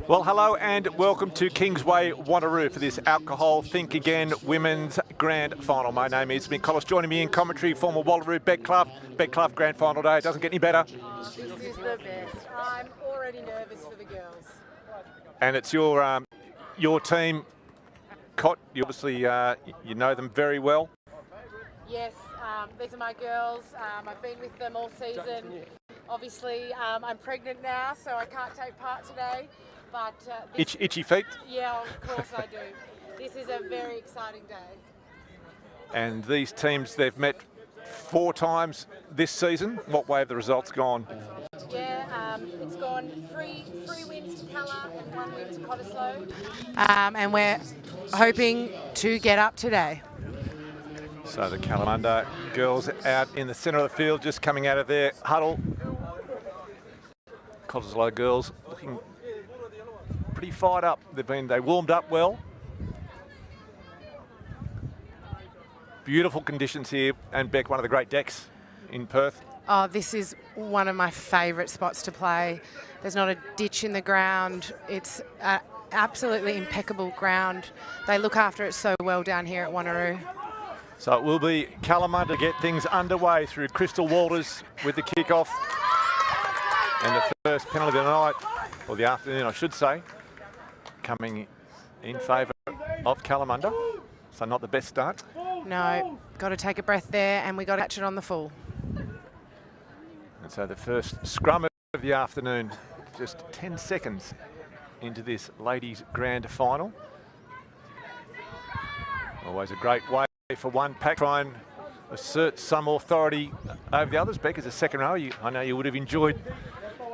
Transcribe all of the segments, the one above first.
Well, hello and welcome to Kingsway, Wanneroo for this Alcohol Think Again Women's Grand Final. My name is Mick Collis. Joining me in commentary, former Wallaroo Beck Clough. Beck Clough Grand Final day. It doesn't get any better. This is the best. I'm already nervous for the girls. And it's your team, Cot. You obviously you know them very well. Yes, these are my girls. I've been with them all season. Obviously, I'm pregnant now, so I can't take part today. But itchy feet? Yeah, of course I do. This is a very exciting day. And these teams, they've met 4 times this season. What way have the results gone? Yeah, it's gone three wins to Calla and 1 win to Cottesloe. And we're hoping to get up today. So the Kalamunda girls out in the centre of the field, just coming out of their huddle. Cottesloe girls looking pretty fired up. They warmed up well. Beautiful conditions here, and Beck, one of the great decks in Perth. Oh, this is one of my favourite spots to play. There's not a ditch in the ground. It's absolutely impeccable ground. They look after it so well down here at Wanneroo. So it will be Kalamunda to get things underway through Crystal Walters with the kick-off. And the first penalty of the night, or the afternoon I should say, coming in favour of Kalamunda. So not the best start. No, got to take a breath there, and we got to catch it on the full. And so the first scrum of the afternoon, just 10 seconds into this ladies' grand final. Always a great way for one pack to try and assert some authority over the others. Beck, as a second row, I know you would have enjoyed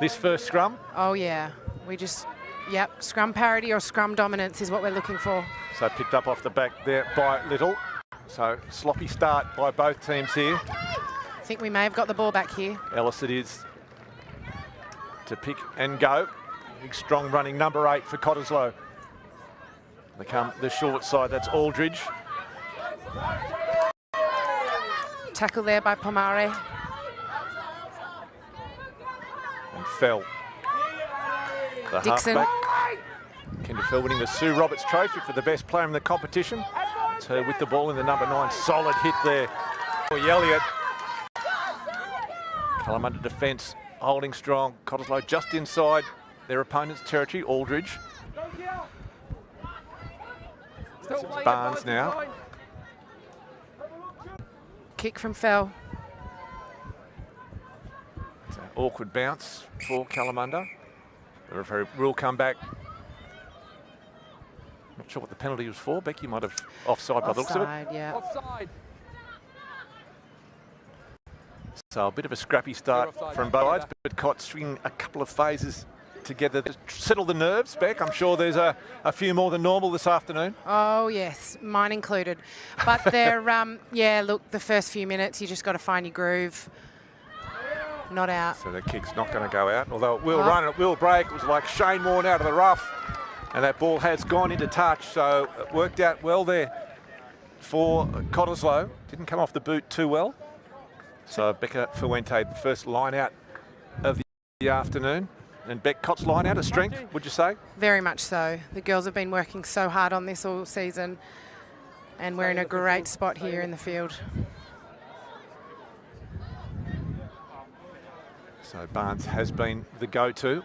this first scrum. Oh yeah, yep, scrum parity or scrum dominance is what we're looking for. So picked up off the back there by Little. So sloppy start by both teams here. I think we may have got the ball back here. Ellis it is to pick and go. Big strong running number 8 for Cottesloe. They come the short side, that's Aldridge. Tackle there by Pomare. And Fell. The Dixon. halfback. Kendra Fell winning the Sue Roberts Trophy for the best player in the competition. It's her with the ball in the number 9. Solid hit there. Elliott. Kalamunda defence holding strong. Cottesloe just inside their opponent's territory. Aldridge. It's Barnes now. Kick from Fell. It's an awkward bounce for Kalamunda. The referee will come back. Not sure what the penalty was for. Becky might have offside by the looks of it. Yeah. Offside. So a bit of a scrappy start from both sides, but Cott string a couple of phases together to settle the nerves. Beck, I'm sure there's a few more than normal this afternoon. Oh yes, mine included. But they're yeah, look, the first few minutes you just got to find your groove. Not out. So the kick's not going to go out, although it will run and it will break. It was like Shane Warne out of the rough, and that ball has gone into touch, so it worked out well there for Cottesloe. Didn't come off the boot too well. So Becca Fuente, the first line out of the afternoon. And Beck, Cott's line out of strength, would you say? Very much so. The girls have been working so hard on this all season, and we're in a great spot here in the field. So Barnes has been the go-to.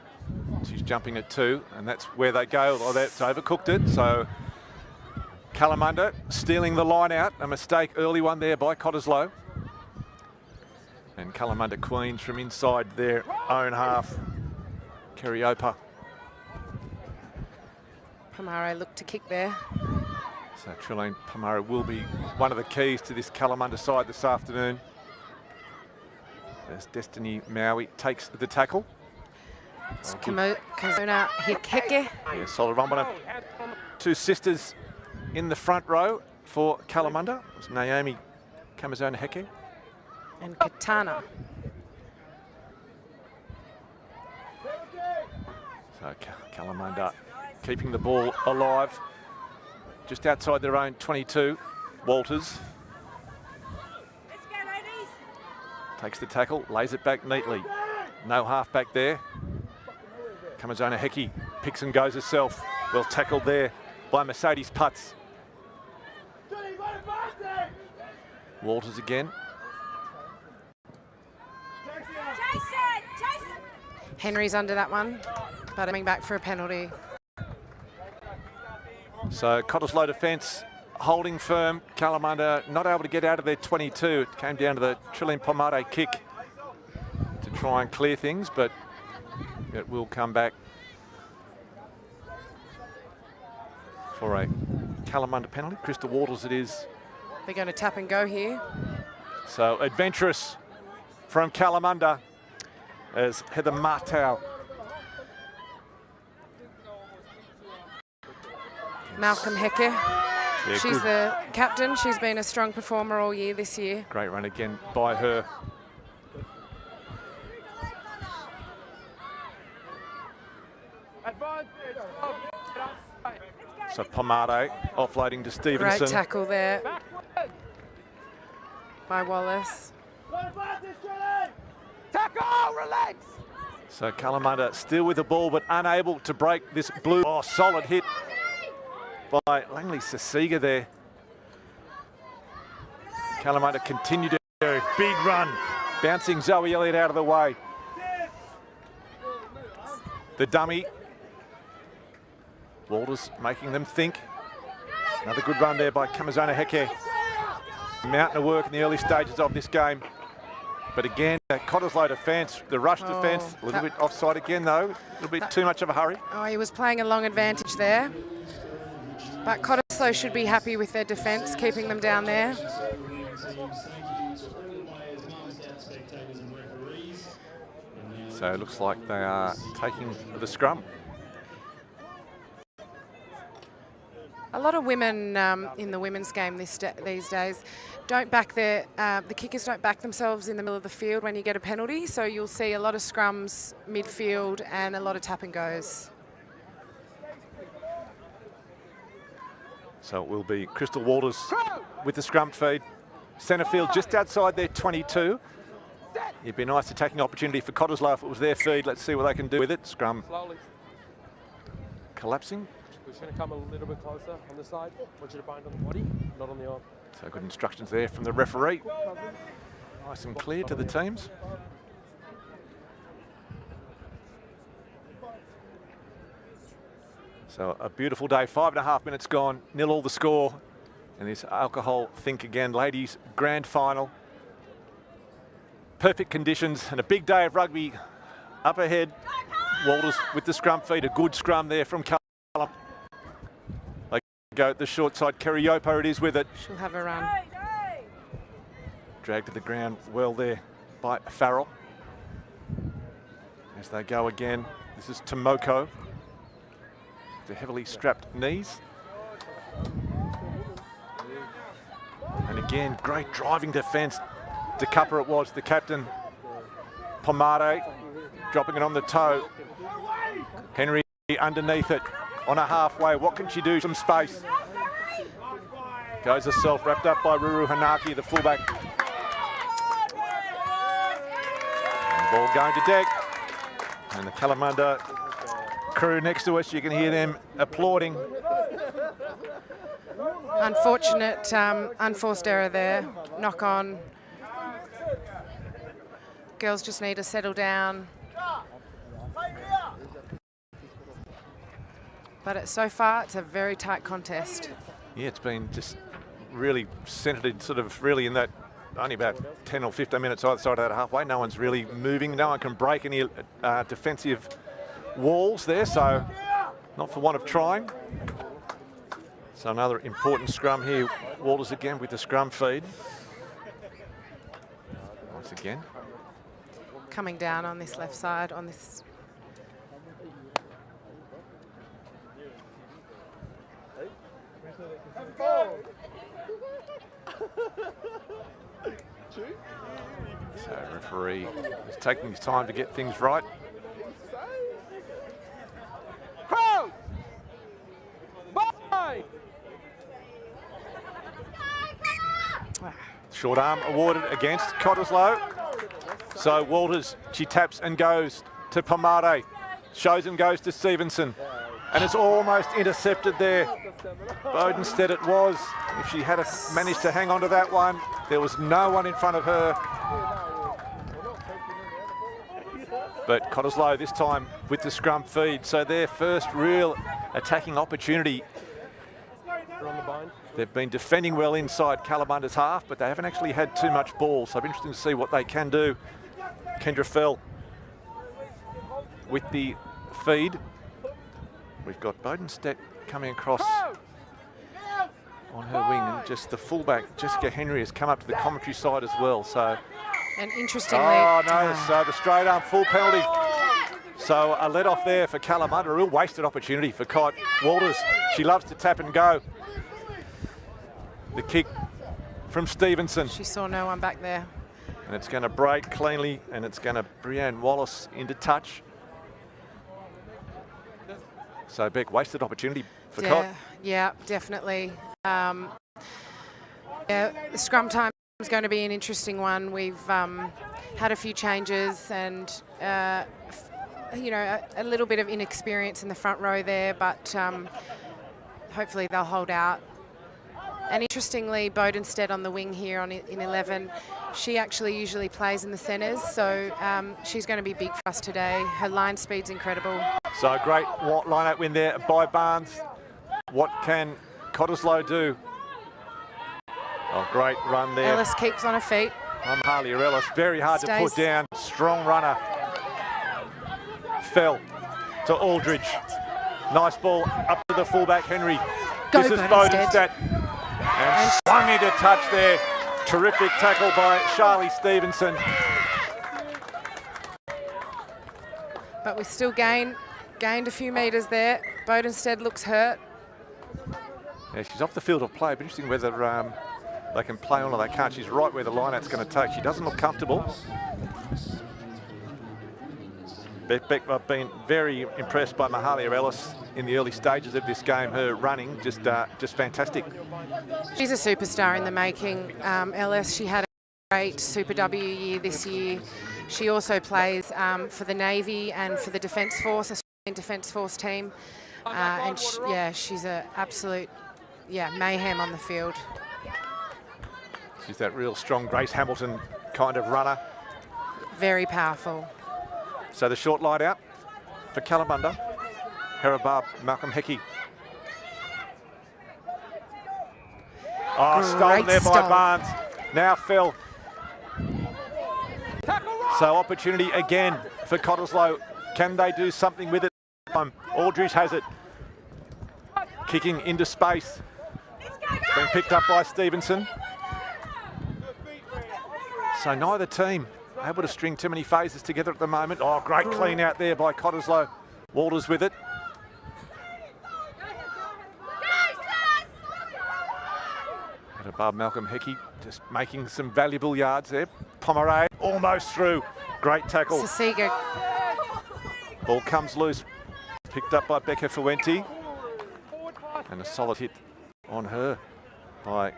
She's jumping at 2, and that's where they go. Oh, that's overcooked it. So Kalamunda stealing the line out. A mistake, early one there by Cottesloe. And Kalamunda Queens from inside their own half. Kerriopa. Pomare looked to kick there. So Trilene Pomare will be one of the keys to this Kalamunda side this afternoon. As Destiny Maui takes the tackle. Kamuna Hikeke. Yeah, solid run. One of 2 sisters in the front row for Kalamunda. It's Naomi Kamazona Heke. And Katana. So Kalamunda keeping the ball alive just outside their own 22. Walters takes the tackle, lays it back neatly. No half back there. Kamazona Heki picks and goes herself. Well tackled there by Mercedes Putz. Walters again. Henry's under that one, but coming back for a penalty. So Cottesloe defence holding firm. Kalamunda not able to get out of their 22. It came down to the Trillium Pomade kick to try and clear things, but it will come back for a Kalamunda penalty. Crystal Waters it is. They're going to tap and go here. So adventurous from Kalamunda as Heather Martau. Malcolm Hecke. Yeah, She's good. the captain. She's been a strong performer all year this year. Great run again by her. So Pomade offloading to Stevenson. Great tackle there by Wallace. Tackle, relax. So Kalamunda still with the ball but unable to break this blue. Oh, solid hit by Langley Sasiga there. Kalamunda continued to do big run, bouncing Zoe Elliott out of the way. The dummy. Walters making them think. Another good run there by Kamazona Heke. Mountain of work in the early stages of this game. But again, Cottesloe defence, the rush defence, a little bit offside again though. A little bit too much of a hurry. Oh, he was playing a long advantage there. But Cottesloe should be happy with their defence, keeping them down there. So it looks like they are taking the scrum. A lot of women in the women's game these days don't back the kickers don't back themselves in the middle of the field when you get a penalty. So you'll see a lot of scrums midfield and a lot of tap and goes. So it will be Crystal Walters with the scrum feed. Centre field just outside their 22. It'd be a nice attacking opportunity for Cottesloe if it was their feed. Let's see what they can do with it. Scrum Slowly. collapsing. We're just going to come a little bit closer on the side. I want you to bind on the body, not on the arm. So good instructions there from the referee. Nice and clear to the teams. So a beautiful day, 5.5 minutes gone, 0-all the score. And this alcohol think again, ladies grand final. Perfect conditions and a big day of rugby up ahead. Walters with the scrum feed, a good scrum there from Callum. They go at the short side, Kerriopo it is with it. She'll have a run. Dragged to the ground well there by Farrell. As they go again, this is Tomoko. The heavily strapped knees. And again, great driving defence. De Cupper it was, the captain. Pomade dropping it on the toe. Henry underneath it on a halfway. What can she do? Some space. Goes herself, wrapped up by Ruru Hanaki, the fullback. And ball going to deck. And the Kalamunda crew next to us, you can hear them applauding. Unfortunate, unforced error there. Knock on. Girls just need to settle down. But so far, it's a very tight contest. Yeah, it's been just really centred sort of really in that only about 10 or 15 minutes either side of that halfway. No one's really moving. No one can break any defensive walls there, so not for want of trying. So another important scrum here. Walters again with the scrum feed. Once again. Coming down on this left side, on this. So referee is taking his time to get things right. Short arm awarded against Cottesloe. So Walters, she taps and goes to Pomade. Shows goes to Stevenson. And it's almost intercepted there. Bodenstedt it was. If she had managed to hang on to that one, there was no one in front of her. But Cottesloe this time with the scrum feed. So their first real attacking opportunity. They've been defending well inside Kalamunda's half, but they haven't actually had too much ball. So it'll be interesting to see what they can do. Kendra Fell with the feed. We've got Bodenstedt coming across on her wing, and just the fullback, Jessica Henry, has come up to the commentary side as well. So, and interestingly, so the straight arm full penalty. So a let off there for Kalamunda, a real wasted opportunity for Cott. Walters, she loves to tap and go. The kick from Stevenson. She saw no one back there. And it's going to break cleanly, and it's going to Brianne Wallace into touch. So Beck, wasted opportunity for Cott. Yeah, definitely. The scrum time is going to be an interesting one. We've had a few changes and, you know, a little bit of inexperience in the front row there, but hopefully they'll hold out. And interestingly, Bodenstedt on the wing here in 11, she actually usually plays in the centres, so she's going to be big for us today. Her line speed's incredible. So a great line-out win there by Barnes. What can Cottesloe do? Oh, great run there. Ellis keeps on her feet. Harley Ellis, very hard to put down. Strong runner. Fell to Aldridge. Nice ball up to the fullback, Henry. This is Bodenstedt. And swung into touch there. Terrific tackle by Charlie Stevenson. But we still gained a few metres there. Bodenstedt looks hurt. Yeah, she's off the field of play. But interesting whether they can play on or they can't. She's right where the line-out's going to take. She doesn't look comfortable. Beck, I've been very impressed by Mahalia Ellis in the early stages of this game. Her running, just fantastic. She's a superstar in the making, Ellis. She had a great Super W year this year. She also plays for the Navy and for the Defence Force, Australian Defence Force team. And she's an absolute, mayhem on the field. She's that real strong Grace Hamilton kind of runner. Very powerful. So the short line out for Kalamunda. Harabab, Malcolm Hickey. Oh, stolen there by Barnes. Now Phil. So opportunity again for Cottesloe. Can they do something with it? Aldridge has it. Kicking into space. It's been picked up by Stevenson. So neither team able to string too many phases together at the moment. Oh, great clean out there by Cottesloe. Walters with it. And above Malcolm Hickey, just making some valuable yards there. Pomeray almost through. Great tackle. Sasiga. Ball comes loose. Picked up by Becca Fuente. And a solid hit on her by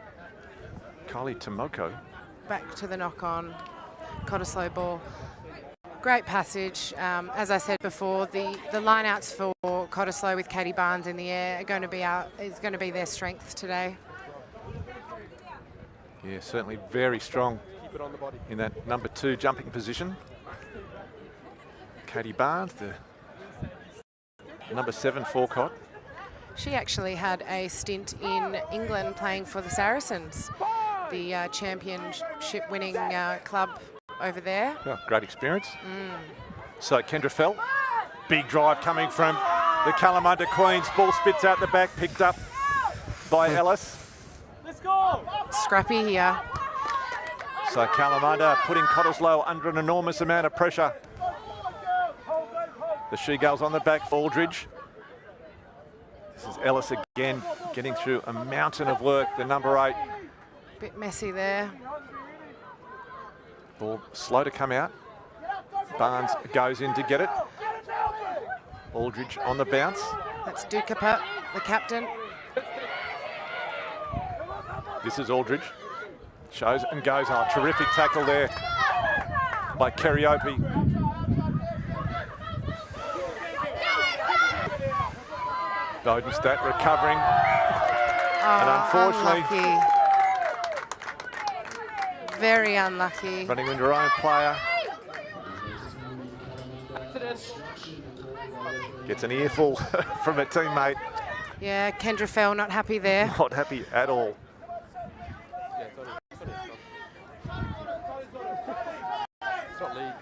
Kylie Tomoko. Back to the knock-on. Cottesloe ball. Great passage. As I said before, the line-outs for Cottesloe with Katie Barnes in the air is going to be their strength today. Yeah, certainly very strong in that number 2 jumping position. Katie Barnes, the number 7 for Cott. She actually had a stint in England playing for the Saracens, the championship-winning club over there. Oh, great experience. So Kendra Fell, big drive coming from the Kalamunda Queens. Ball spits out the back, picked up by Ellis. Let's go! Scrappy here. So Kalamunda putting Cottesloe under an enormous amount of pressure. The She-Gulls on the back for Aldridge. This is Ellis again, getting through a mountain of work, the number 8. Bit messy there. Ball slow to come out. Barnes goes in to get it. Aldridge on the bounce. That's Dukapa, the captain. This is Aldridge. Shows and goes. Oh, terrific tackle there by Kerriope. Bodenstedt recovering. Oh, And unfortunately, unlucky. Very unlucky. running into her own player. Gets an earful from a teammate. Yeah, Kendra Fell not happy there. Not happy at all. It's not league.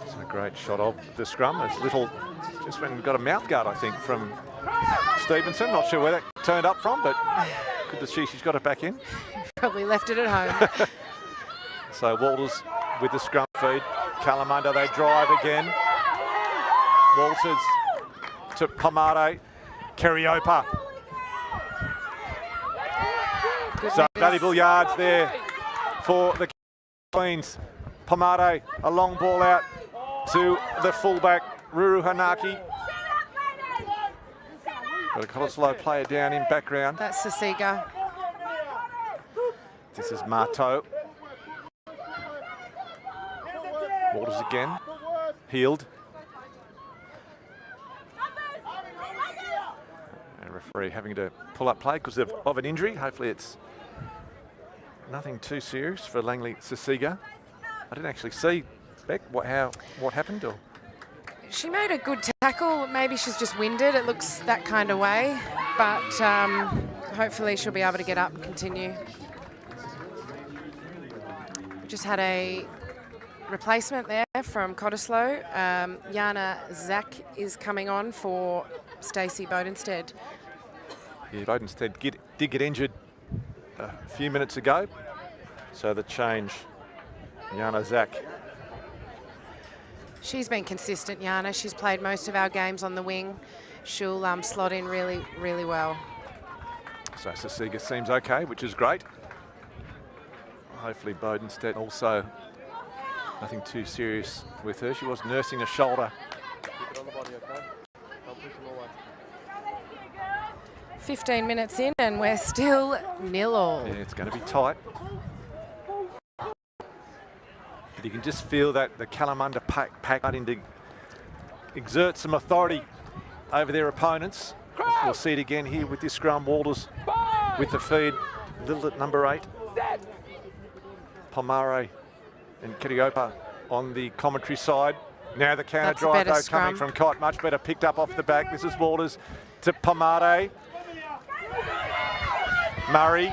It's a great shot of the scrum. It's little, just when got a mouth guard, I think, from Stevenson. Not sure where that turned up from, but good to see she's got it back in. Probably left it at home. So Walters with the scrum feed. Kalamunda, they drive again. Walters to Pomade. Kerriopa. So valuable yards there for the Queens. Pomade, a long ball out to the fullback, Ruru Hanaki. Got a Cottesloe player down in background. That's Sasiga. This is Marteau. Walters again. Healed. And referee having to pull up play because of an injury. Hopefully it's nothing too serious for Langley Sasiga. I didn't actually see, Beck, what happened? Or? She made a good tackle. Maybe she's just winded. It looks that kind of way. But hopefully she'll be able to get up and continue. We just had a replacement there from Cottesloe. Jana Zach is coming on for Stacey Bodenstedt. Yeah, Bodenstedt did get injured a few minutes ago. So the change, Jana Zach. She's been consistent, Jana. She's played most of our games on the wing. She'll slot in really, really well. So Sasiga seems okay, which is great. Hopefully Bodenstedt also, nothing too serious with her. She was nursing a shoulder. Keep it on the body, okay? Don't push them away. 15 minutes in and we're still 0-0. Yeah, it's going to be tight. But you can just feel that the Kalamunda pack starting to exert some authority over their opponents. We'll see it again here with this scrum. Walters with the feed, little at number 8. Pomare and Kerriopa on the commentary side. Now the counter drive though coming from Cott, much better picked up off the back. This is Walters to Pomare. Murray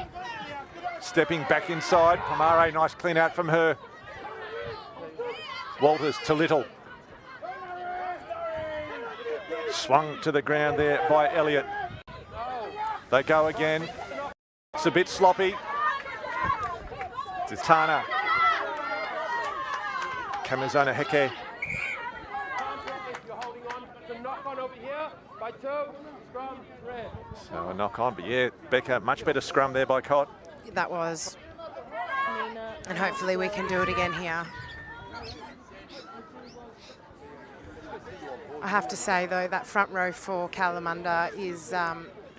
stepping back inside. Pomare, nice clean out from her. Walters to Little. Swung to the ground there by Elliott. They go again. It's a bit sloppy. It's Tana. Kamazona Heke. So a knock on, but yeah, Becca, much better scrum there by Cott. That was. And hopefully we can do it again here. I have to say though, that front row for Kalamunda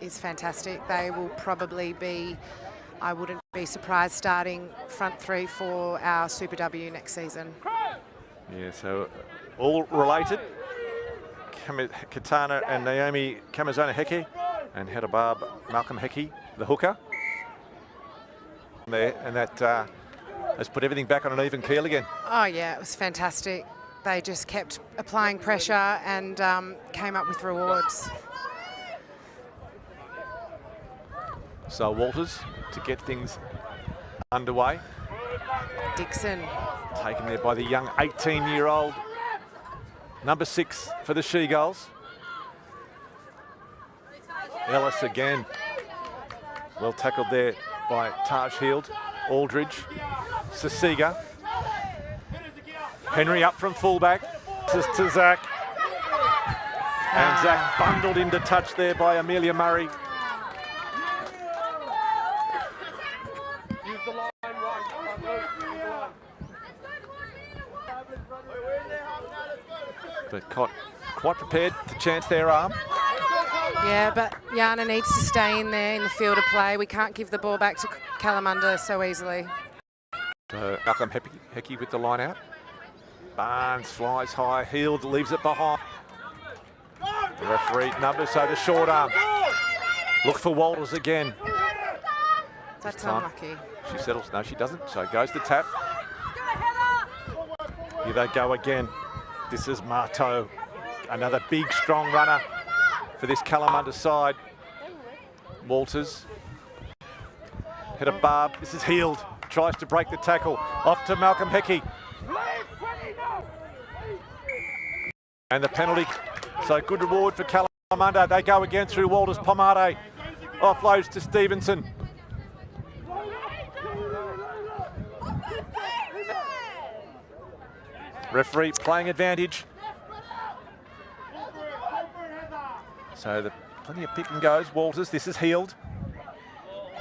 is fantastic. They will probably be, I wouldn't be surprised, starting front 3 for our Super W next season. Yeah, so all related. Katana and Naomi Kamazona Heke and Hedabab Malcolm Heke, the hooker. There, and that has put everything back on an even keel again. Oh yeah, it was fantastic. They just kept applying pressure and came up with rewards. So Walters to get things underway. Dixon. Taken there by the young 18-year-old. Number 6 for the She-Gulls. Ellis again. Well tackled there by Taj Heald. Aldridge. Sasiga. Henry up from fullback to Zach. And Zach bundled into touch there by Amelia Murray. Use the line right. But quite prepared to chance their arm. Yeah, but Jana needs to stay in there in the field of play. We can't give the ball back to Kalamunda so easily. Malcolm Heke with the line out. Barnes flies high, Heald leaves it behind. The referee numbers, so the short arm. Look for Walters again. That's unlucky. She settles. No, she doesn't. So goes the tap. Here they go again. This is Marteau. Another big, strong runner for this Kalamunda side. Walters. Hit a barb. This is Heald. Tries to break the tackle. Off to Malcolm Hickey. And the penalty. So good reward for Kalamunda. They go again through Walters. Pomade offloads to Stevenson. Referee playing advantage. So plenty of pick and goes. Walters, this is Heald.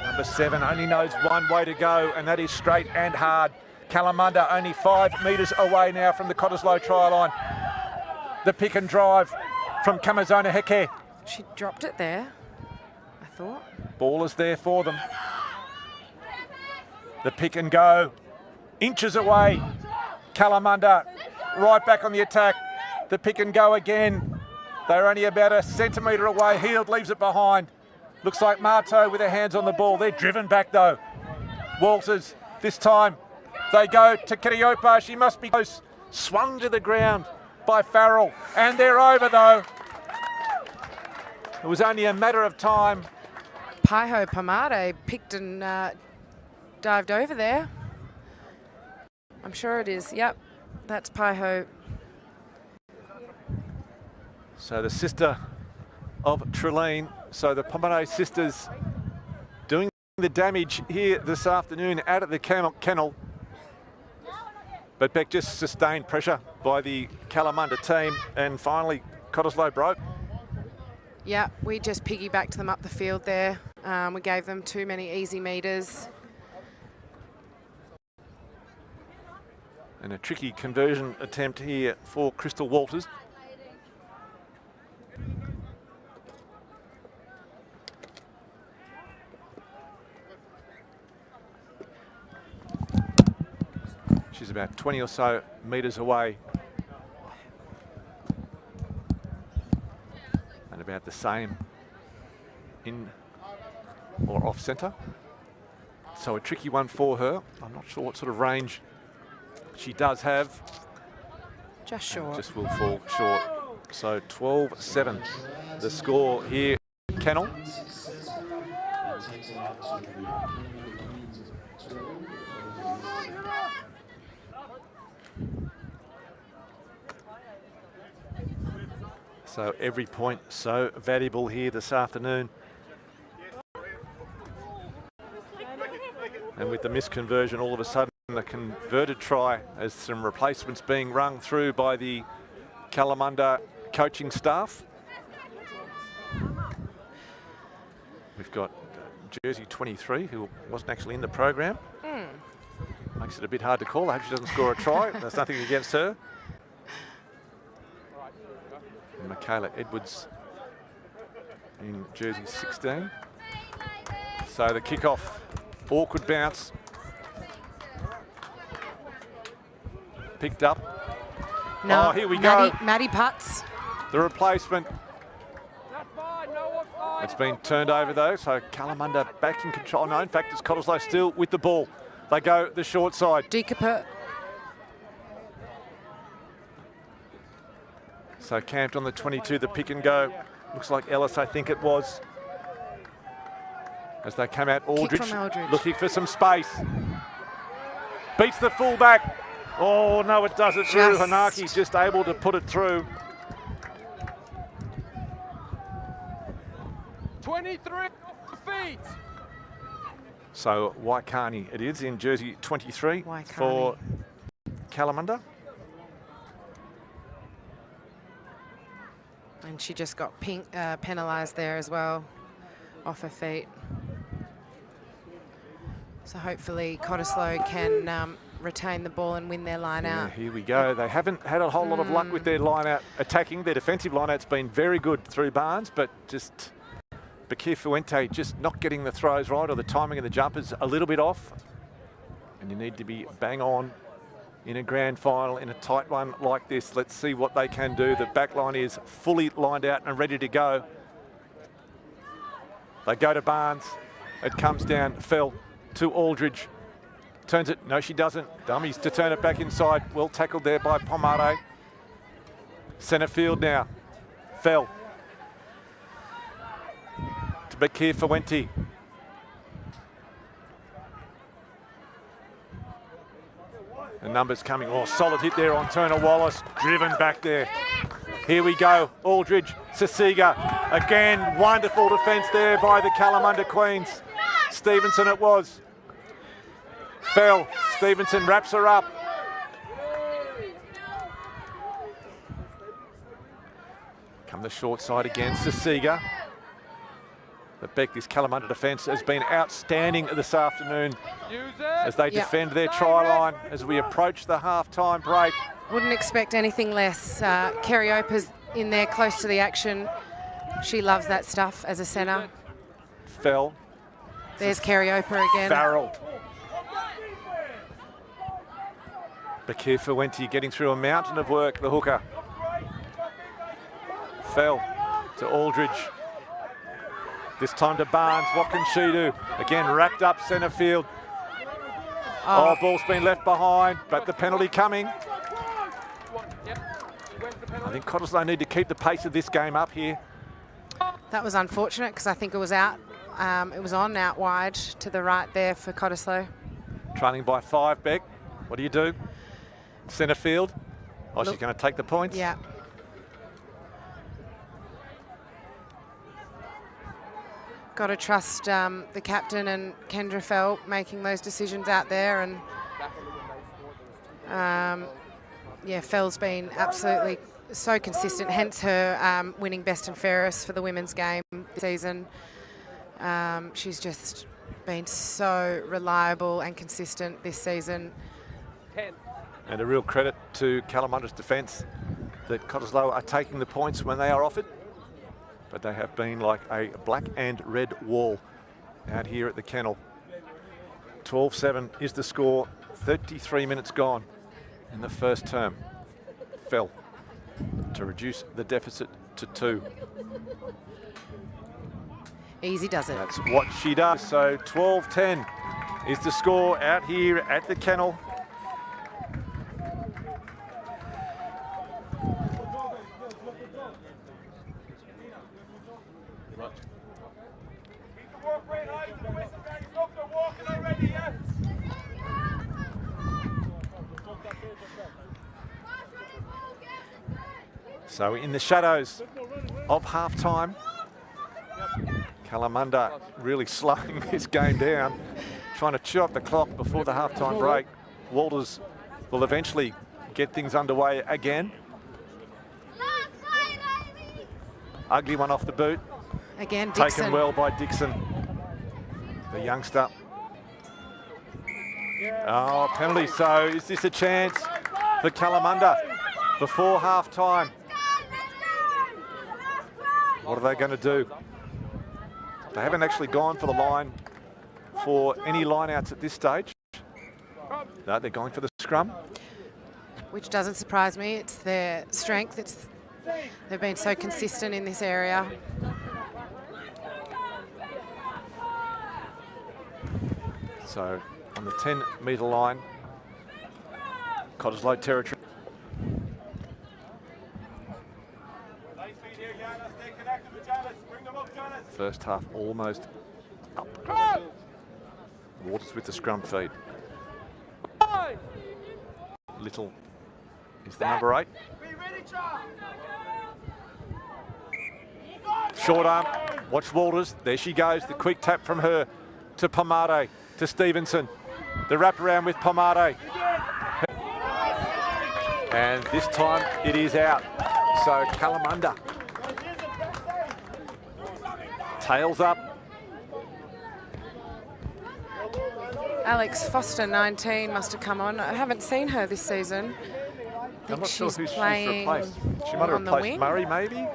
Number 7 only knows one way to go, and that is straight and hard. Kalamunda only 5 metres away now from the Cottesloe try line. The pick and drive from Kamazona Heke. She dropped it there, I thought. Ball is there for them. The pick and go. Inches away. Kalamunda right back on the attack. The pick and go again. They're only about a centimetre away. Heald leaves it behind. Looks like Marteau with their hands on the ball. They're driven back though. Walters, this time they go to Kiriopa. She must be close. Swung to the ground by Farrell. And they're over though. It was only a matter of time. Paiho Pomade picked and dived over there. I'm sure it is. Yep, that's Paiho. So the sister of Trelane. So the Pomade sisters doing the damage here this afternoon out at the kennel. But Beck just sustained pressure by the Kalamunda team, and finally Cottesloe broke. Yeah, we just piggybacked them up the field there. We gave them too many easy metres. And a tricky conversion attempt here for Crystal Walters. She's about 20 or so metres away. And about the same in or off centre. So a tricky one for her. I'm not sure what sort of range she does have. Just short. Just will fall short. So 12-7 the score here at Kennel. So every point so valuable here this afternoon. And with the misconversion, all of a sudden a converted try as some replacements being rung through by the Kalamunda coaching staff. We've got jersey 23, who wasn't actually in the program. Makes it a bit hard to call. I hope she doesn't score a try. There's nothing against her. And Michaela Edwards in jersey 16. So the kickoff, awkward bounce. Picked up. No, oh, here we go. Maddie Putts. The replacement. It's been turned over though, so Kalamunda back in control. No, in fact, it's Cottesloe still with the ball. They go the short side. Deeper. So camped on the 22, the pick and go. Looks like Ellis, I think it was. As they come out, Aldridge looking for some space. Beats the fullback. Oh, no, it doesn't through. Hanaki just able to put it through. 23 feet. So Waikani it is in jersey 23 for Kalamunda. And she just got penalised there as well, off her feet. So hopefully Cottesloe can retain the ball and win their line out. Here we go. They haven't had a whole lot of luck with their line out attacking. Their defensive line out's been very good through Barnes, but just Bakir Fuente just not getting the throws right, or the timing of the jumpers a little bit off. And you need to be bang on in a grand final, in a tight one like this. Let's see what they can do. The back line is fully lined out and ready to go. They go to Barnes. It comes down, fell to Aldridge. Turns it, no she doesn't. Dummies to turn it back inside. Well tackled there by Pomade. Centre field now. Fell. To Bakir Fuente. The numbers coming. Oh, solid hit there on Turner Wallace. Driven back there. Here we go. Aldridge, Sasiga. Again, wonderful defence there by the Kalamunda Queens. Stevenson it was. Fell. Stevenson wraps her up. Come the short side again, Sasiga. But Beck, this Kalamunda defence has been outstanding this afternoon as they defend their try line as we approach the half-time break. Wouldn't expect anything less. Kerry Opa's in there close to the action. She loves that stuff as a centre. Fell. There's Kerry Opa again. Farrell. Bakir Fuente getting through a mountain of work, the hooker. Fell to Aldridge. This time to Barnes. What can she do? Again, wrapped up centre field. Oh, ball's been left behind, but the penalty coming. I think Cottesloe need to keep the pace of this game up here. That was unfortunate because I think it was out. It was on out wide to the right there for Cottesloe. Trailing by 5, Beck. What do you do? Centre field. Oh, she's going to take the points. Yeah. Got to trust the captain and Kendra Fell making those decisions out there, and yeah, Fell's been absolutely so consistent. Hence her winning best and fairest for the women's game this season. She's just been so reliable and consistent this season. And a real credit to Kalamunda's defence that Cottesloe are taking the points when they are offered. But they have been like a black and red wall out here at the kennel. 12-7 is the score. 33 minutes gone in the first term. Fell to reduce the deficit to 2. Easy does it. That's what she does. So 12-10 is the score out here at the kennel. So in the shadows of half-time, Kalamunda really slowing this game down, trying to chew up the clock before the half-time break. Walters will eventually get things underway again. Ugly one off the boot. Again, Dixon. Taken well by Dixon, the youngster. Oh, penalty. So is this a chance for Kalamunda before half-time? What are they going to do? They haven't actually gone for the line for any line-outs at this stage. No, they're going for the scrum. Which doesn't surprise me. It's their strength. They've been so consistent in this area. So on the 10-metre line, Cottesloe territory. First half almost up. Waters with the scrum feed. Little is the number 8. Short arm. Watch Walters. There she goes. The quick tap from her to Pomade, to Stevenson. The wraparound with Pomade. And this time it is out. So Kalamunda. Tails up. Alex Foster, 19, must have come on. I haven't seen her this season. I'm not sure who she's playing replaced. She might have on the replaced wing. Murray, maybe.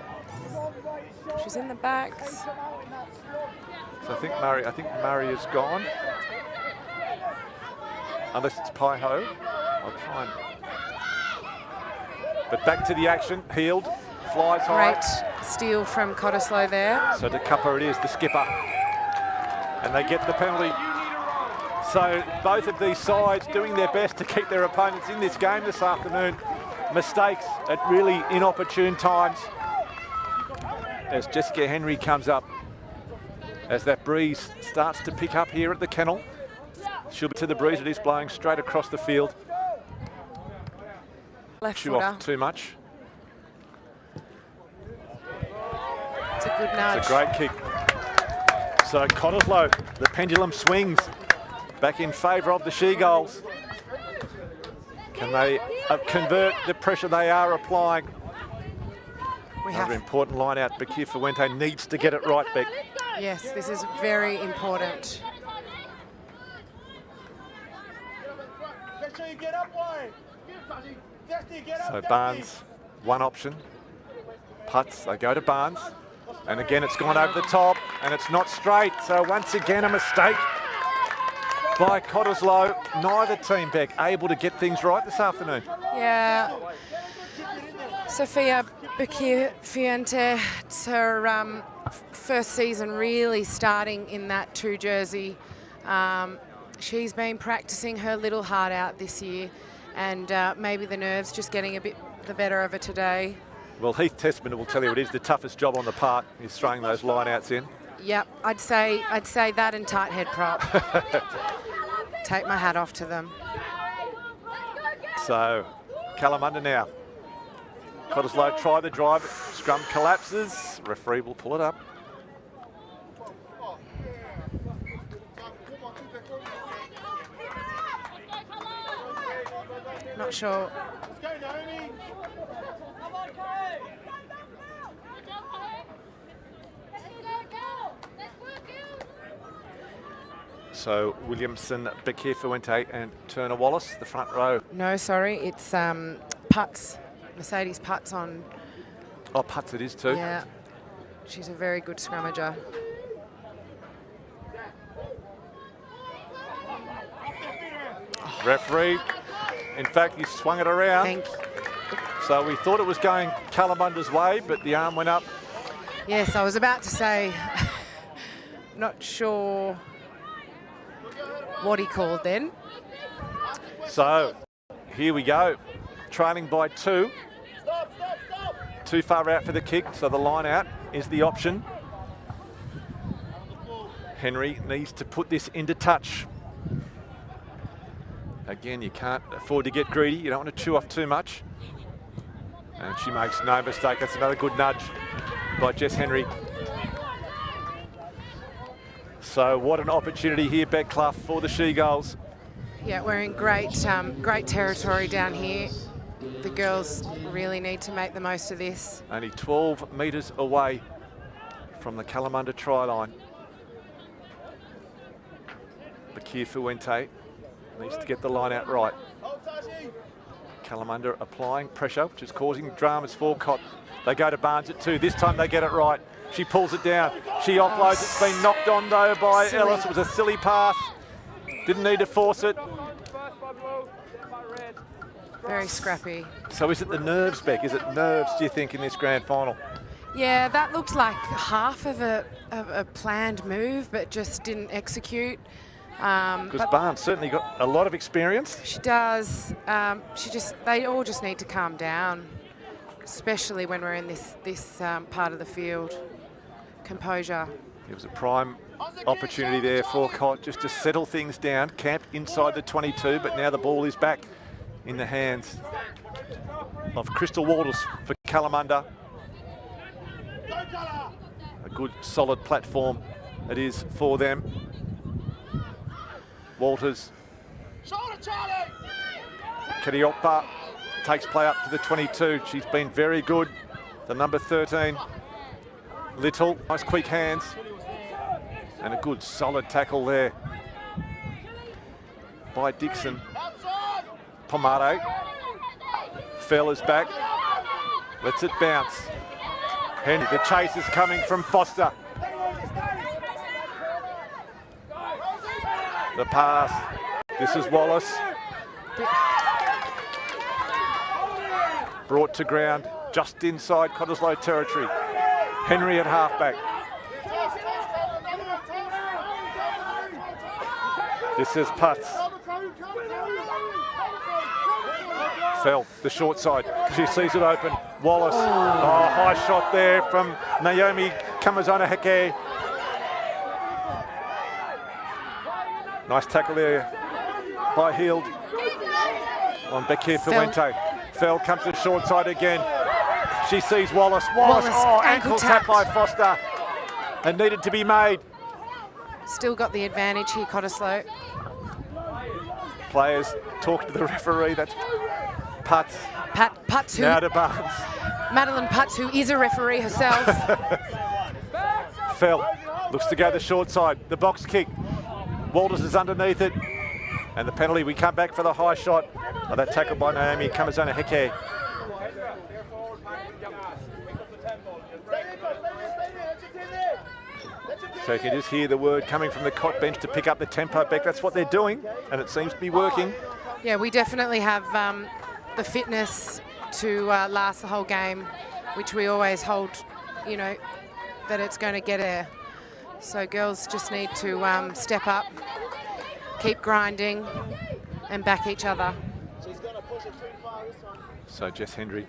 She's in the backs. So I think Murray is gone. Unless it's Pai Ho I'll try and... But back to the action. Healed. Flies high. Great steal from Cottesloe there. So to Cupper it is, the skipper. And they get the penalty. So both of these sides doing their best to keep their opponents in this game this afternoon. Mistakes at really inopportune times. As Jessica Henry comes up, as that breeze starts to pick up here at the kennel. She'll be to the breeze, it is blowing straight across the field. Left Chew footer. off too much. It's a good nudge. It's a great kick. So Cottesloe, the pendulum swings back in favour of the She-Gulls. Can they convert the pressure they are applying? Another important line out. Bakir Fuente needs to get it right, Beck. Yes, this is very important. So Barnes, one option. Putts, they go to Barnes. And again, it's gone over the top, and it's not straight. So once again, a mistake by Cottesloe. Neither team, Beck, able to get things right this afternoon. Yeah. Sophia Bakir Fuente, it's her first season really starting in that 2 jersey. She's been practicing her little heart out this year, and maybe the nerves just getting a bit the better of her today. Well, Heath Testament will tell you it is the toughest job on the park, is throwing those line-outs in. Yep, I'd say that and tight head prop. Take my hat off to them. So, Kalamunda now. Cottesloe try the drive, scrum collapses, referee will pull it up. Not sure. So Williamson, Bakir Fuente and Turner Wallace, the front row. No, sorry, it's Putts. Mercedes Putts on. Oh, Putts it is too. Yeah, she's a very good scrummager. Referee, in fact, he swung it around. Thank you. So we thought it was going Kalamunda's way, but the arm went up. Yes, I was about to say, not sure what he called then. So here we go, trailing by 2. Too far out for the kick, so the line out is the option. Henry needs to put this into touch. Again, you can't afford to get greedy. You don't want to chew off too much. And she makes no mistake. That's another good nudge by Jess Henry. So what an opportunity here, Beck Clough, for the She-Gulls. Yeah, we're in great territory down here. The girls really need to make the most of this. Only 12 metres away from the Kalamunda try line. Bakir Fuente needs to get the line out right. Kalamunda applying pressure, which is causing dramas for Cott. They go to Barnes at 2. This time they get it right. She pulls it down. She offloads. It's been knocked on though by Ellis. It was a silly pass. Didn't need to force it. Very scrappy. So is it the nerves, Beck? Is it nerves, do you think, in this grand final? Yeah, that looked like half of a planned move, but just didn't execute. Because Barnes certainly got a lot of experience. She does. They all just need to calm down, especially when we're in this part of the field. Composure. It was a prime opportunity there for Cott just to settle things down, camped inside the 22, but now the ball is back in the hands of Crystal Walters for Kalamunda. A good solid platform it is for them. Walters. Kirioppa takes play up to the 22. She's been very good. The number 13. Little, nice quick hands. And a good solid tackle there by Dixon. Pomado. Fella's back. Lets it bounce. Henry, the chase is coming from Foster. The pass. This is Wallace. brought to ground just inside Cottesloe territory. Henry at halfback. This is Putz. Fell, the short side. She sees it open. Wallace. Oh, high shot there from Naomi Kamazana-Heke. Nice tackle there by Heald on Bekir Fuente. Fell comes to the short side again. She sees Wallace. Wallace, ankle tap by Foster. And needed to be made. Still got the advantage here, Cottesloe. Players talking to the referee. That's Putz. Putz, now to Barnes. Madeline Putz, who is a referee herself. Fell looks to go the short side. The box kick. Walters is underneath it. And the penalty, we come back for the high shot. Oh, that tackle by Naomi Kamazana-Heke. So you can just hear the word coming from the Cot bench to pick up the tempo back. That's what they're doing, and it seems to be working. Yeah, we definitely have the fitness to last the whole game, which we always hold, you know, that it's going to get there. So girls just need to step up, keep grinding, and back each other. So Jess Hendry.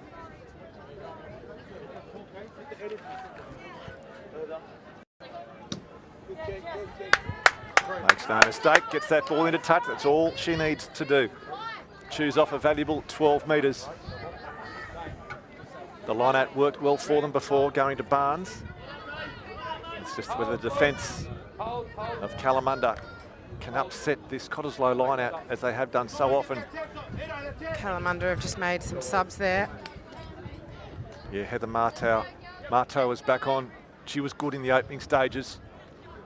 Makes no mistake, gets that ball into touch. That's all she needs to do. Choose off a valuable 12 metres. The line-out worked well for them before going to Barnes. It's just whether the defence of Kalamunda can upset this Cottesloe line-out as they have done so often. Kalamunda have just made some subs there. Yeah, Heather Martow. Martow was back on. She was good in the opening stages.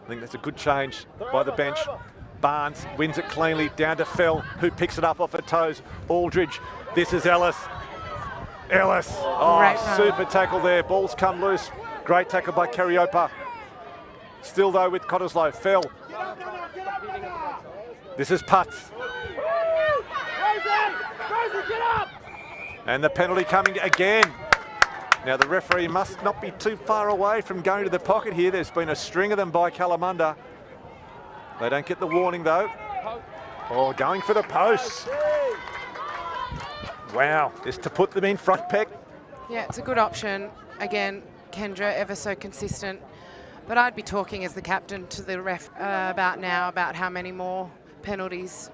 I think that's a good change by the bench. Barnes wins it cleanly, down to Fell, who picks it up off her toes. Aldridge, this is Ellis. Ellis, super tackle there. Balls come loose. Great tackle by Cariopa. Still though with Cottesloe, Fell. This is Putz. And the penalty coming again. Now the referee must not be too far away from going to the pocket here. There's been a string of them by Kalamunda. They don't get the warning though. Oh, going for the posts. Wow, just to put them in front, Peck. Yeah, it's a good option. Again, Kendra ever so consistent. But I'd be talking as the captain to the ref about how many more penalties,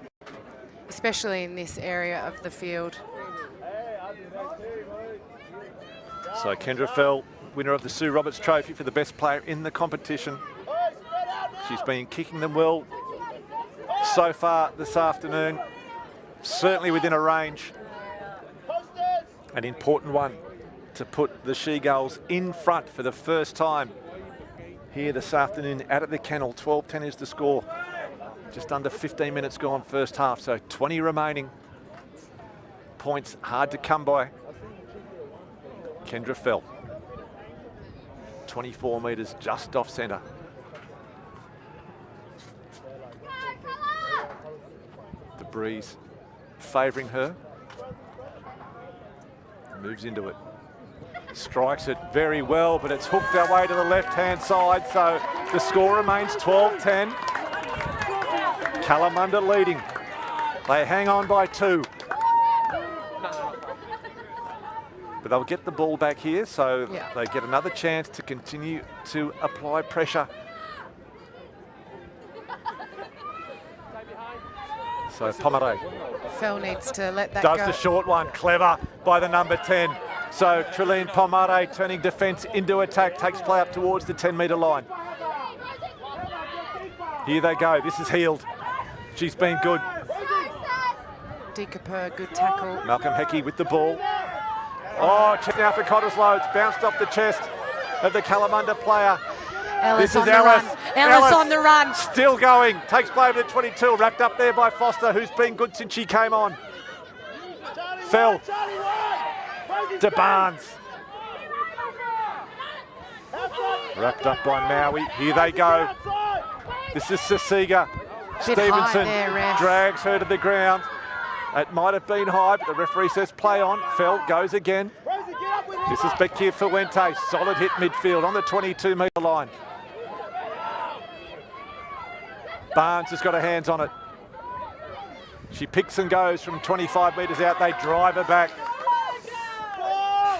especially in this area of the field. So Kendra Fell, winner of the Sue Roberts Trophy for the best player in the competition. She's been kicking them well so far this afternoon, certainly within a range. An important one to put the She-Gulls in front for the first time here this afternoon out at the kennel. 12-10 is the score. Just under 15 minutes gone first half, so 20 remaining. Points hard to come by. Kendra Fell. 24 metres just off centre. The breeze favouring her. Moves into it. Strikes it very well, but it's hooked our way to the left-hand side, so the score remains 12-10. Kalamunda leading. They hang on by 2. But they'll get the ball back here, so they get another chance to continue to apply pressure. So Pomeray. Fell needs to let that go. Does the short one, clever by the number 10. So Trilene Pomeray turning defence into attack, takes play up towards the 10-metre line. Here they go, this is Heald. She's been good. Dekapur, good tackle. Malcolm Hecky with the ball. Oh, check now for Cottesloe. It's bounced off the chest of the Kalamunda player. Ellis this is on Ellis. The run. Ellis on the run. Still going. Takes play over the 22. Wrapped up there by Foster, who's been good since she came on. Fell to Barnes. Wrapped up by Maui. Here they go. This is Sasiga. Stevenson there, drags her to the ground. It might have been high, but the referee says play on. Fell goes again. This is Bekir Fuente. Solid hit midfield on the 22-metre line. Barnes has got her hands on it. She picks and goes from 25 metres out. They drive her back.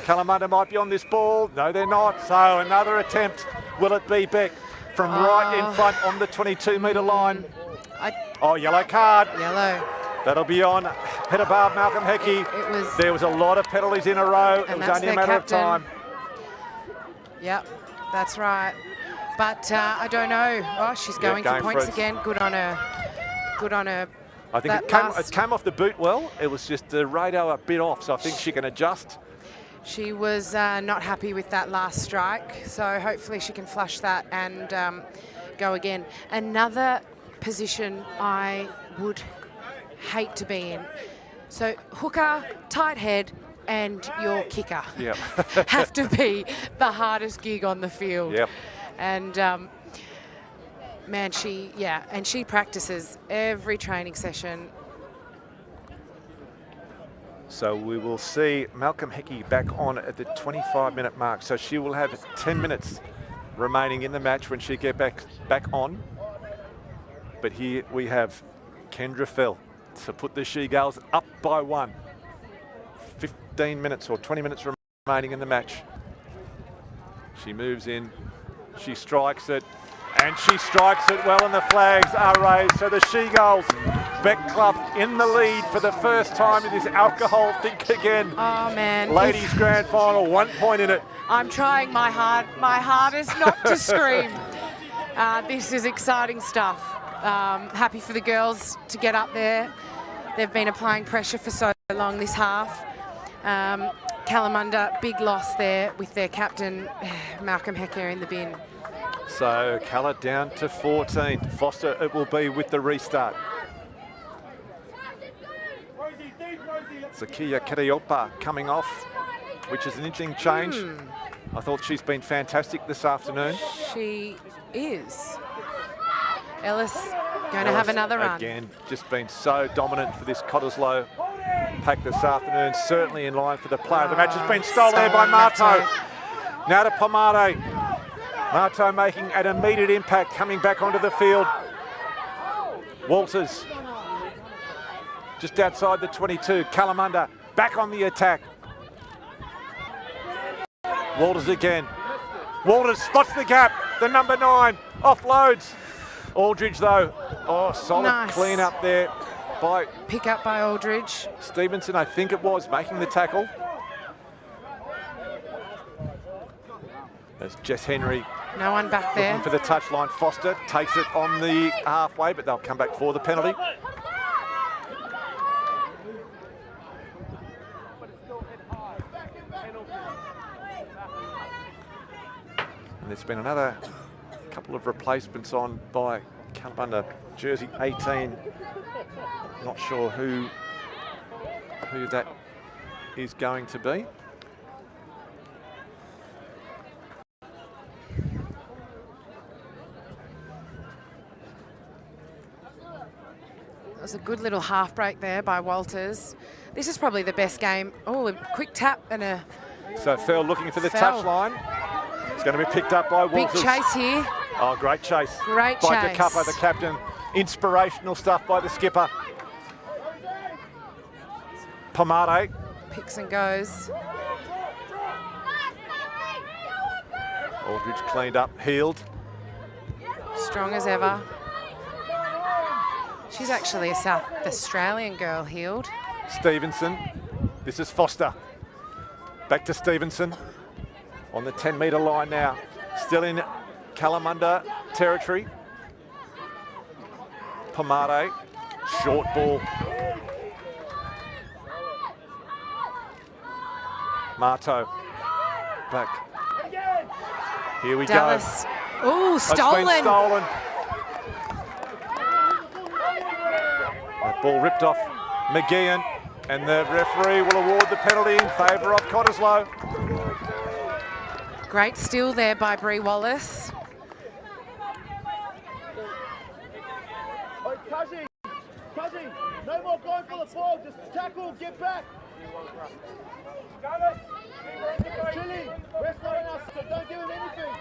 Kalamunda might be on this ball. No, they're not. So another attempt. Will it be Beck from right in front on the 22-metre line? Oh, yellow card. Yellow. That'll be on head above Malcolm Hecky. There was a lot of penalties in a row. It was only a matter of time. Yep, that's right. But I don't know. Oh, she's going for points again. Good on her. Good on her. I think it came off the boot well. It was just the radar a bit off, so I think she can adjust. She was not happy with that last strike, so hopefully she can flush that and go again. Another position I would hate to be in. So hooker, tight head, and your kicker have to be the hardest gig on the field. Yep. And man, she practices every training session. So we will see Malcolm Hecky back on at the 25-minute mark. So she will have 10 minutes remaining in the match when she gets back on. But here we have Kendra Fell to put the She-Girls up by 1. 15 minutes or 20 minutes remaining in the match. She moves in, she strikes it, and she strikes it well, and the flags are raised. So the She-Girls, Beck Club in the lead for the first time in this alcohol think again. Oh man. Ladies grand final, 1 point in it. I'm trying my hardest not to scream. This is exciting stuff. Happy for the girls to get up there. They've been applying pressure for so long this half. Kalamunda, big loss there with their captain, Malcolm Hecker, in the bin. So Calla down to 14. Foster it will be with the restart. Zakia Karayopa coming off, which is an interesting change. I thought she's been fantastic this afternoon. She is. Ellis going to have another run. Again, just been so dominant for this Cottesloe pack this afternoon. Certainly in line for the player of the match. Has been stolen there by Marto. Now to Pomade. Marto making an immediate impact, coming back onto the field. Walters just outside the 22. Kalamunda back on the attack. Walters again. Walters spots the gap. The number 9 offloads. Aldridge though, solid clean up there by... Pick up by Aldridge. Stevenson, I think it was, making the tackle. There's Jess Henry. No one back there. Looking for the touchline. Foster takes it on the halfway, but they'll come back for the penalty. And there's been another couple of replacements on by Kalamunda, jersey 18. Not sure who that is going to be. That was a good little half break there by Walters. This is probably the best game. Oh, a quick tap and a... So Fell looking for the touchline. It's going to be picked up by Walters. Big chase here. Oh, great chase. Great by chase. DeCuppa, the captain. Inspirational stuff by the skipper. Pomade. Picks and goes. Aldridge cleaned up, healed. Strong as ever. She's actually a South Australian girl, healed. Stevenson. This is Foster. Back to Stevenson. On the 10-metre line now. Still in Kalamunda territory. Pomade. Short ball. Marto. Back. Here we Dallas. go. Ooh, stolen. It's been stolen. That ball ripped off McGeehan, and the referee will award the penalty in favour of Cottesloe. Great steal there by Bree Wallace. No more going for the ball, just tackle, get back. Chilly, rest on us, so don't give him anything.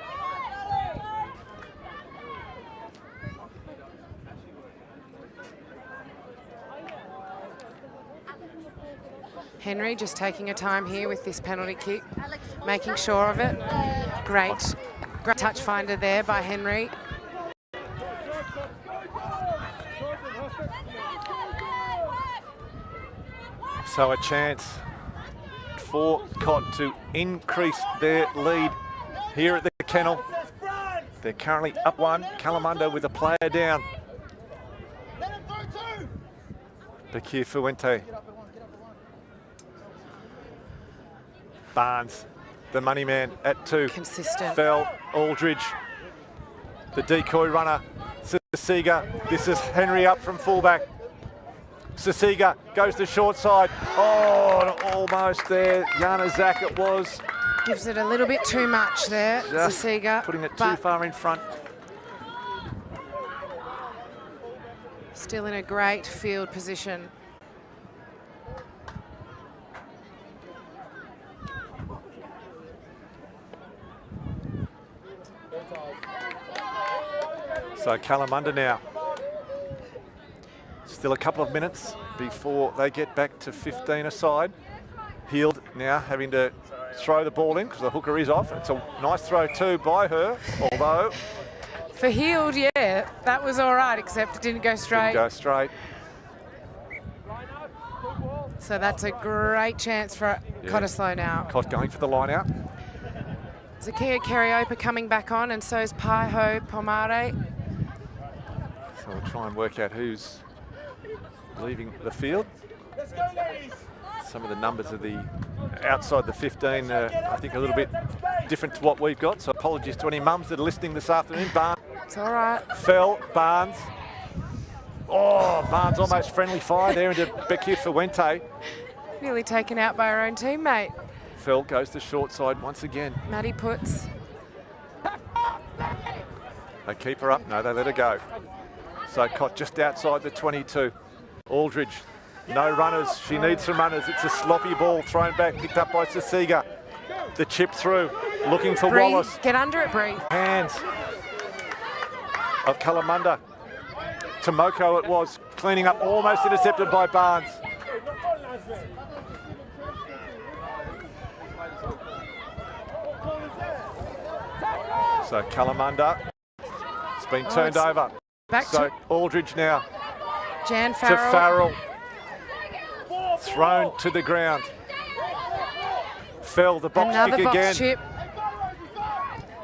Henry just taking a time here with this penalty kick, making sure of it. Great touch finder there by Henry. So a chance for Cott to increase their lead here at the kennel. They're currently up 1. Kalamunda with a player down. Bakir Fuente. Barnes, the money man at 2. Consistent. Fell, Aldridge, the decoy runner, Sasiga. This is Henry up from fullback. Sasiga goes to short side. Oh, almost there. Yana Zak it was. Gives it a little bit too much there, Just Sasiga. putting it too far in front. Still in a great field position. So Kalamunda now. Still a couple of minutes before they get back to 15 aside. Heald now having to throw the ball in because the hooker is off. It's a nice throw too by her, although... For Heald, yeah, that was all right, except it didn't go straight. Didn't go straight. So that's a great chance for Cottesloe now. Cott going for the line out. Zakia Cariopa coming back on, and so is Paiho Pomare. So we'll try and work out who's leaving the field. Some of the numbers of the outside the 15 I think a little bit different to what we've got, so apologies to any mums that are listening this afternoon. Barnes. It's all right. Fell, Barnes. Oh, Barnes almost friendly fire there into Bakir Fuente. Nearly taken out by her own teammate. Fell goes to short side once again. Maddie puts. They keep her up. No, they let her go. So Cott just outside the 22. Aldridge, no runners. She needs some runners. It's a sloppy ball thrown back, picked up by Sasiga. The chip through, looking for Bree, Wallace. get under it, Bree. Hands of Kalamunda. Tomoko it was, cleaning up, almost intercepted by Barnes. So Kalamunda, it's been turned over. Back So to Aldridge now Jan to Farrell. Farrell. Thrown to the ground. Fell the box Another kick box again. chip.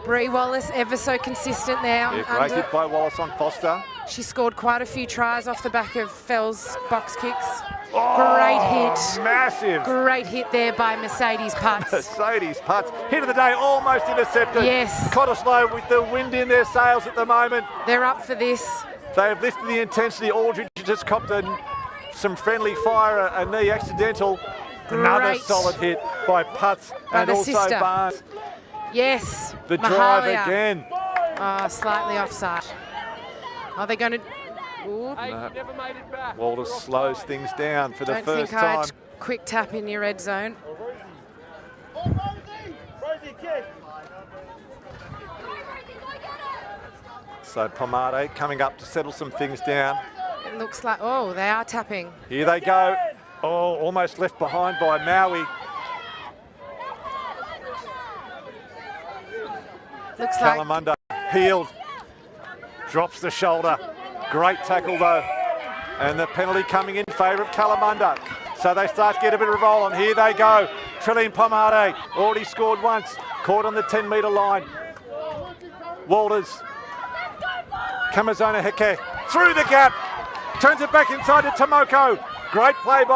Bree Wallace ever so consistent now. Yeah, great hit by Wallace on Foster. She scored quite a few tries off the back of Fell's box kicks. Oh, Great hit. Massive. Great hit there by Mercedes Putz. Mercedes Putz. Hit of the day, almost intercepted. Yes. Cottesloe with the wind in their sails at the moment. They're up for this. They have lifted the intensity. Aldridge just copped some friendly fire, a knee accidental. Another Great. solid hit by Putz By and the also sister. Barnes. Yes. The drive Mahalia. again. Oh, slightly offside. Are they going to... No. Walters slows things down for the Don't first think time. I'd quick tap in your red zone. So Pomade coming up to settle some things down. It looks like... Oh, they are tapping. Here they go. Oh, almost left behind by Maui. Looks like... Kalamunda, Heald, drops the shoulder. Great tackle though. And the penalty coming in favour of Kalamunda. So they start to get a bit of a roll on. Here they go. Trillian Pomade already scored once. Caught on the 10-metre line. Walters. Kamazona Heke through the gap. Turns it back inside to Tomoko. Great play by